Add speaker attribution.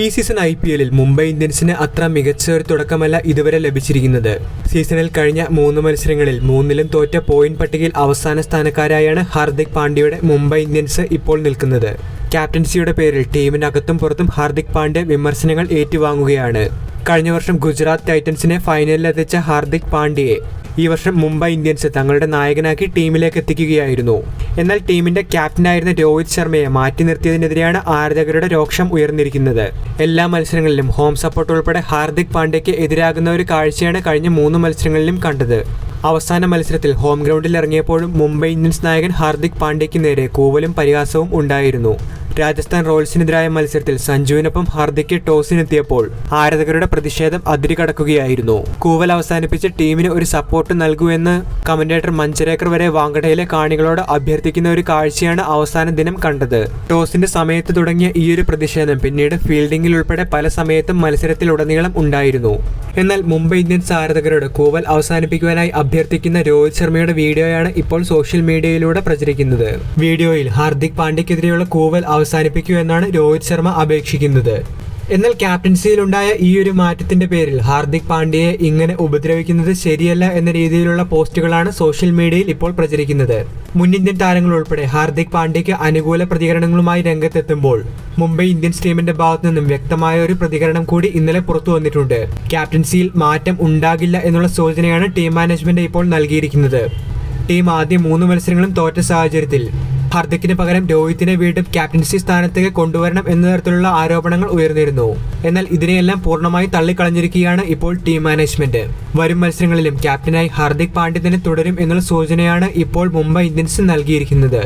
Speaker 1: ഈ സീസൺ IPLൽ മുംബൈ ഇന്ത്യൻസിന് അത്ര മികച്ച ഒരു തുടക്കമല്ല ഇതുവരെ ലഭിച്ചിരിക്കുന്നത്. സീസണിൽ കഴിഞ്ഞ 3 മത്സരങ്ങളിൽ 3ലും തോറ്റ പോയിന്റ് പട്ടികയിൽ അവസാന സ്ഥാനക്കാരായാണ് ഹാർദിക് പാണ്ഡ്യയുടെ മുംബൈ ഇന്ത്യൻസ് ഇപ്പോൾ നിൽക്കുന്നത്. ക്യാപ്റ്റൻസിയുടെ പേരിൽ ടീമിനകത്തും പുറത്തും ഹാർദിക് പാണ്ഡ്യ വിമർശനങ്ങൾ ഏറ്റുവാങ്ങുകയാണ്. കഴിഞ്ഞ വർഷം ഗുജറാത്ത് ടൈറ്റൻസിനെ ഫൈനലിലെത്തിച്ച ഹാർദിക് പാണ്ഡ്യയെ ഈ വർഷം മുംബൈ ഇന്ത്യൻസ് തങ്ങളുടെ നായകനാക്കി ടീമിലേക്ക് എത്തിക്കുകയായിരുന്നു. എന്നാൽ ടീമിന്റെ ക്യാപ്റ്റനായിരുന്ന രോഹിത് ശർമ്മയെ മാറ്റി നിർത്തിയതിനെതിരെയാണ് ആരാധകരുടെ രോക്ഷം ഉയർന്നിരിക്കുന്നത്. എല്ലാ മത്സരങ്ങളിലും ഹോം സപ്പോർട്ട് ഉൾപ്പെടെ ഹാർദിക് പാണ്ഡ്യയ്ക്ക് എതിരാകുന്ന ഒരു കാഴ്ചയാണ് കഴിഞ്ഞ 3 മത്സരങ്ങളിലും കണ്ടത്. അവസാന മത്സരത്തിൽ ഹോം ഗ്രൗണ്ടിൽ ഇറങ്ങിയപ്പോഴും മുംബൈ ഇന്ത്യൻസ് നായകൻ ഹാർദിക് പാണ്ഡ്യയ്ക്ക് നേരെ കൂവലും പരിഹാസവും ഉണ്ടായിരുന്നു. രാജസ്ഥാൻ റോയൽസിനെതിരായ മത്സരത്തിൽ സഞ്ജുവിനൊപ്പം ഹാർദിക് ടോസിനെത്തിയപ്പോൾ ആരാധകരുടെ പ്രതിഷേധം അതിരുകടക്കുകയായിരുന്നു. കൂവൽ അവസാനിപ്പിച്ച് ടീമിന് ഒരു സപ്പോർട്ട് നൽകൂ എന്ന് കമന്റേറ്റർ മഞ്ചരേക്കർ വരെ വാങ്കഡയിലെ കാണികളോട് അഭ്യർത്ഥിക്കുന്ന ഒരു കാഴ്ചയാണ് അവസാന ദിനം കണ്ടത്. ടോസിന്റെ സമയത്ത് തുടങ്ങിയ ഈയൊരു പ്രതിഷേധം പിന്നീട് ഫീൽഡിംഗിൽ ഉൾപ്പെടെ പല സമയത്തും മത്സരത്തിലുടനീളം ഉണ്ടായിരുന്നു. എന്നാൽ മുംബൈ ഇന്ത്യൻസ് ആരാധകരോട് കൂവൽ അവസാനിപ്പിക്കുവാനായി അഭ്യർത്ഥിക്കുന്ന രോഹിത് ശർമ്മയുടെ വീഡിയോയാണ് ഇപ്പോൾ സോഷ്യൽ മീഡിയയിലൂടെ പ്രചരിക്കുന്നത്. വീഡിയോയിൽ ഹാർദിക് പാണ്ഡ്യക്കെതിരെയുള്ള കൂവൽ അവസാനിപ്പിക്കൂ എന്നാണ് രോഹിത് ശർമ്മ അപേക്ഷിക്കുന്നത്. എന്നാൽ ക്യാപ്റ്റൻസിയിലുണ്ടായ ഈ ഒരു മാറ്റത്തിന്റെ പേരിൽ ഹാർദിക് പാണ്ഡ്യയെ ഇങ്ങനെ ഉപദ്രവിക്കുന്നത് ശരിയല്ല എന്ന രീതിയിലുള്ള പോസ്റ്റുകളാണ് സോഷ്യൽ മീഡിയയിൽ ഇപ്പോൾ പ്രചരിക്കുന്നത്. മുൻ ഇന്ത്യൻ താരങ്ങൾ ഉൾപ്പെടെ ഹാർദിക് പാണ്ഡ്യയ്ക്ക് അനുകൂല പ്രതികരണങ്ങളുമായി രംഗത്തെത്തുമ്പോൾ മുംബൈ ഇന്ത്യൻസ് ടീമിന്റെ ഭാഗത്തു നിന്നും വ്യക്തമായ ഒരു പ്രതികരണം കൂടി ഇന്നലെ പുറത്തു വന്നിട്ടുണ്ട്. ക്യാപ്റ്റൻസിയിൽ മാറ്റം ഉണ്ടാകില്ല എന്നുള്ള സൂചനയാണ് ടീം മാനേജ്മെന്റ് ഇപ്പോൾ നൽകിയിരിക്കുന്നത്. ടീം ആദ്യ 3 മത്സരങ്ങളും തോറ്റ സാഹചര്യത്തിൽ ഹാർദിക്കിന് പകരം രോഹിത്തിനെ വീണ്ടും ക്യാപ്റ്റൻസി സ്ഥാനത്തേക്ക് കൊണ്ടുവരണം എന്ന തരത്തിലുള്ള ആരോപണങ്ങൾ ഉയർന്നിരുന്നു. എന്നാൽ ഇതിനെയെല്ലാം പൂർണ്ണമായി തള്ളിക്കളഞ്ഞിരിക്കുകയാണ് ഇപ്പോൾ ടീം മാനേജ്മെന്റ്. വരും മത്സരങ്ങളിലും ക്യാപ്റ്റനായി ഹാർദിക് പാണ്ഡ്യ തന്നെ തുടരും എന്നുള്ള സൂചനയാണ് ഇപ്പോൾ മുംബൈ ഇന്ത്യൻസ് നൽകിയിരിക്കുന്നത്.